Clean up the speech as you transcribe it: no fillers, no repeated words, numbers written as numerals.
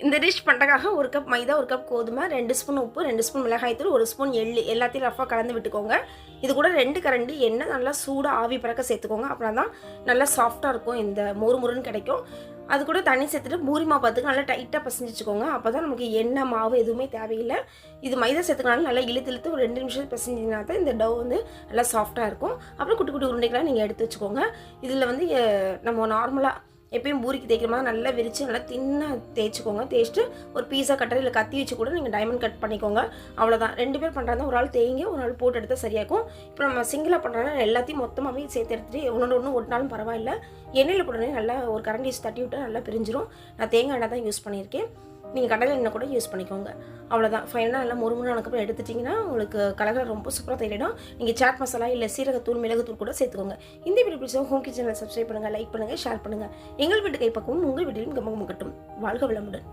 இந்த டிஷ் பண்ணுறதுக்காக 1 கப் மைதா, 1 கப் கோதுமை, 2 ஸ்பூன் உப்பு, 2 ஸ்பூன் மிளகாய்த்தூள், 1 ஸ்பூன் எள்ளு எல்லாத்தையும் ரஃபாக கலந்து விட்டுக்கோங்க. இது கூட 2 கரண்டி எண்ணெய் நல்லா சூடாக ஆவி பறக்க சேர்த்துக்கோங்க. அப்புறம் தான் நல்லா சாஃப்டாக இருக்கும், இந்த மொறு மொறுன்னு கிடைக்கும். அது கூட தண்ணி சேர்த்துட்டு பூரி மாவு பார்த்துக்கு நல்லா டைட்டாக பசஞ்சு வச்சுக்கோங்க. அப்போ தான் நமக்கு எண்ணெய் மாவு எதுவுமே தேவையில்லை. இது மைதா சேர்த்துக்கனால நல்லா இழுத்து ஒரு 2 நிமிஷம் பசஞ்சிங்கன்னா தான் இந்த டவ் வந்து நல்லா சாஃப்டாக இருக்கும். அப்புறம் குட்டி குட்டி உருண்டைகளாக நீங்கள் எடுத்து வச்சுக்கோங்க. இதில் வந்து நம்ம நார்மலாக எப்பயும் பூரிக்கு தேய்க்கிற மாதிரி நல்லா விரித்து நல்லா தின்னாக தேய்ச்சிக்கோங்க. தேய்ச்சிட்டு ஒரு பீஸா கட்டர் இல்லை கத்தி வச்சு கூட நீங்கள் டைமண்ட் கட் பண்ணிக்கோங்க. அவ்வளோதான். 2 பேர் பண்ணுறாங்க, ஒரு ஆள் தேய்ங்க, ஒரு ஆள் போட்டு எடுத்தால் சரியாகும். இப்போ நம்ம சிங்கிளாக பண்ணுறோன்னா எல்லாத்தையும் மொத்தமாகவே சேர்த்து எடுத்துகிட்டு ஒன்று ஒட்டினாலும் பரவாயில்ல. எண்ணெயில் போட்டோன்னே நல்லா ஒரு கரண்டி தட்டி விட்டு நல்லா பிரிஞ்சிடும். நான் தேங்காய் எண்ணெய் தான் யூஸ் பண்ணியிருக்கேன். நீங்கள் கடலை எண்ணெய் கூட யூஸ் பண்ணிக்கோங்க. அவ்வளோதான். ஃபைனலாக நல்லா முறுமுறுனதுக்கப்புறம் எடுத்துட்டிங்கன்னா உங்களுக்கு கலர் ரொம்ப சூப்பராக தேடிடும். நீங்கள் சாட் மசாலா இல்லை சீரகத்தூள் மிளகுத்தூள் கூட சேர்த்துக்கோங்க. இந்த வீடியோ பிடிச்சா ஹோம் கிச்சனை சப்ஸ்கிரைப் பண்ணுங்கள், லைக் பண்ணுங்கள், ஷேர் பண்ணுங்கள். எங்கள் வீட்டு கைப்பக்கவும் உங்கள் வீட்டிலும் கம்ம கட்டும். வாழ்க வளமுடன்.